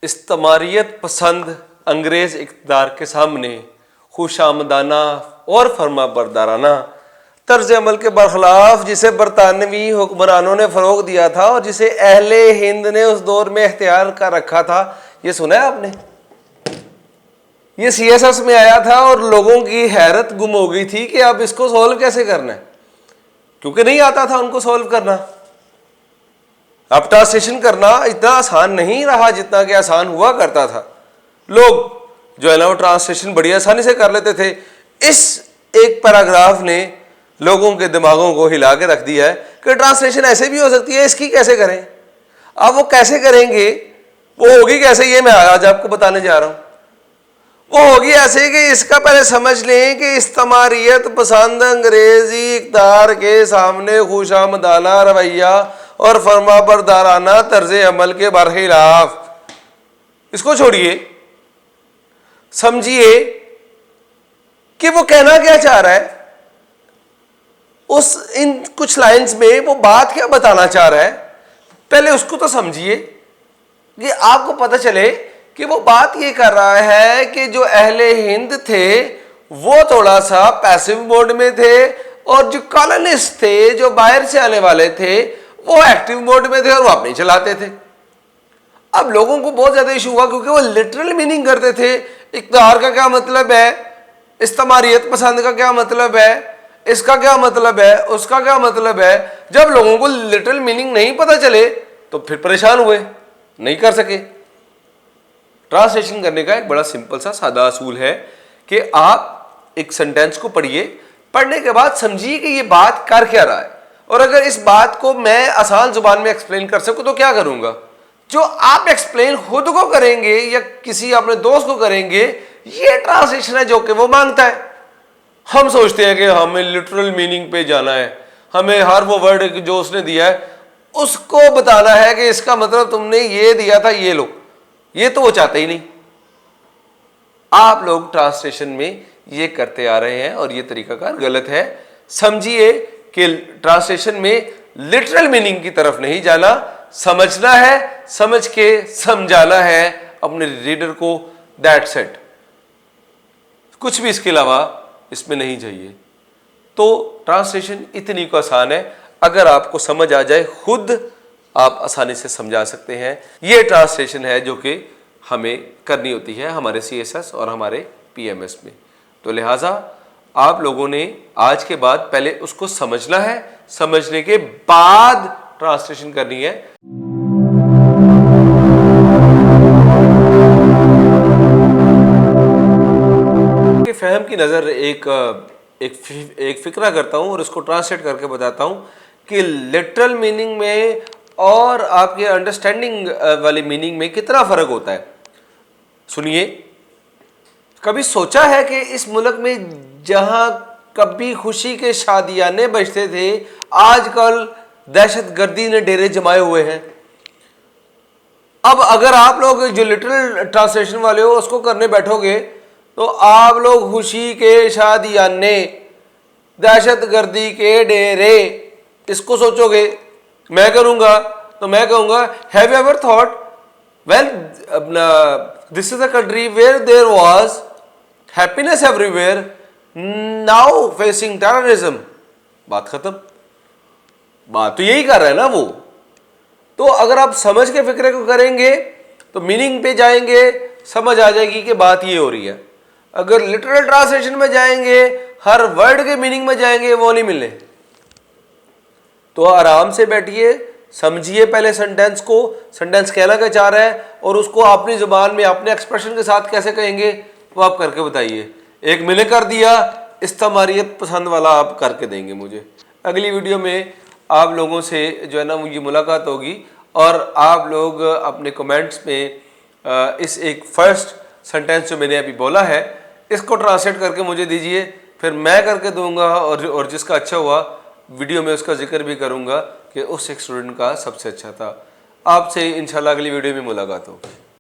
इस्तमारियत पसंद अंग्रेज इक़्तिदार के सामने खुशामदाना और फर्माबरदाराना तर्ज अमल के बरखिलाफ जिसे बरतानवी हुक्मरानों ने फ़रोग दिया था और जिसे अहले हिंद ने उस दौर में इख्तियार कर रखा था, ये सुना है आपने? ये सीएसएस में आया था और लोगों की हैरत गुम हो गई थी कि अब इसको सॉल्व कैसे करना है, क्योंकि नहीं आता था उनको सॉल्व करना। अब ट्रांसलेशन करना इतना आसान नहीं रहा जितना कि आसान हुआ करता था। लोग जो है ना वो ट्रांसलेशन बड़ी आसानी से कर लेते थे। इस एक पैराग्राफ ने लोगों के दिमागों को हिला के रख दिया है कि ट्रांसलेशन ऐसे भी हो सकती है, इसकी कैसे करें। अब वो कैसे करेंगे, वो होगी कैसे, ये मैं आज आपको बताने जा रहा हूं। वो होगी ऐसे कि इसका पहले समझ लें कि इस्तमारियत पसंद अंग्रेजी इक़्तिदार के सामने खुशामदाना रवैया और फर्माबरदाराना तर्ज अमल के बरखिलाफ, इसको छोड़िए, समझिए कि वो कहना क्या चाह रहा है। उस इन कुछ लाइंस में वो बात क्या बताना चाह रहा है, पहले उसको तो समझिए कि आपको पता चले कि वो बात ये कर रहा है कि जो अहले हिंद थे वो थोड़ा सा पैसिव मोड में थे और जो कॉलोनिस्ट थे, जो बाहर से आने वाले थे, वो एक्टिव मोड में थे और वो अपने चलाते थे। अब लोगों को बहुत ज्यादा इशू हुआ क्योंकि वो लिटरल मीनिंग करते थे। इक़्तिदार का क्या मतलब है, इस्तमारियत पसंद का क्या मतलब है, इसका क्या मतलब है, उसका क्या मतलब है। जब लोगों को लिटरल मीनिंग नहीं पता चले तो फिर परेशान हुए, नहीं कर सके। ट्रांसलेशन करने का एक बड़ा सिंपल सा सादा असूल है कि आप एक सेंटेंस को पढ़िए, पढ़ने के बाद समझिए कि ये बात कर क्या रहा है, और अगर इस बात को मैं आसान जुबान में एक्सप्लेन कर सकूं तो क्या करूंगा। जो आप एक्सप्लेन खुद को करेंगे या किसी अपने दोस्त को करेंगे, ये ट्रांसलेशन है जो कि वो मांगता है। हम सोचते हैं कि हमें लिटरल मीनिंग पे जाना है, हमें हर वो वर्ड जो उसने दिया है उसको बताना है कि इसका मतलब तुमने ये दिया था, ये लो। ये तो वो चाहते ही नहीं। आप लोग ट्रांसलेशन में ये करते आ रहे हैं और ये तरीकाकार गलत है। समझिए कि ट्रांसलेशन में लिटरल मीनिंग की तरफ नहीं जाना, समझना है, समझ के समझाना है अपने रीडर को, दैट्स इट। कुछ भी इसके अलावा इसमें नहीं चाहिए। तो ट्रांसलेशन इतनी को आसान है, अगर आपको समझ आ जाए खुद आप आसानी से समझा सकते हैं। ये ट्रांसलेशन है जो कि हमें करनी होती है हमारे सीएसएस और हमारे पीएमएस में। तो लिहाजा आप लोगों ने आज के बाद पहले उसको समझना है, समझने के बाद ट्रांसलेशन करनी है। फहम की नज़र एक फिक्रा करता हूं और इसको ट्रांसलेट करके बताता हूं कि लिटरल मीनिंग में और आपके अंडरस्टैंडिंग वाली मीनिंग में कितना फर्क होता है। सुनिए, कभी सोचा है कि इस मुल्क में जहां कभी खुशी के शादियाने बजते थे, आजकल दहशतगर्दी ने डेरे जमाए हुए हैं। अब अगर आप लोग जो लिटरल ट्रांसलेशन वाले हो उसको करने बैठोगे तो आप लोग खुशी के शादियाने, दहशतगर्दी के डेरे, इसको सोचोगे। मैं करूंगा तो मैं कहूंगा, have you ever thought well this is a country where there was happiness everywhere, now facing terrorism. बात खत्म। बात तो यही कर रहा है ना वो। तो अगर आप समझ के फिक्रे को करेंगे तो मीनिंग पे जाएंगे, समझ आ जाएगी कि बात ये हो रही है। अगर लिटरल ट्रांसलेशन में जाएंगे, हर वर्ड के मीनिंग में जाएंगे, वो नहीं मिलने। तो आराम से बैठिए, समझिए पहले सेंटेंस को, सेंटेंस कहना क्या चाह रहा है और उसको अपनी जुबान में अपने एक्सप्रेशन के साथ कैसे कहेंगे वो आप करके बताइए। एक मैंने कर दिया, इस्तमारियत पसंद वाला आप करके देंगे मुझे। अगली वीडियो में आप लोगों से जो है ना मुझे मुलाकात होगी और आप लोग अपने कमेंट्स में इस एक फर्स्ट सेंटेंस जो मैंने अभी बोला है इसको ट्रांसलेट करके मुझे दीजिए, फिर मैं करके दूंगा और जिसका अच्छा हुआ वीडियो में उसका जिक्र भी करूंगा कि उस एक स्टूडेंट का सबसे अच्छा था। आपसे इंशाल्लाह अगली वीडियो में मुलाकात होगी।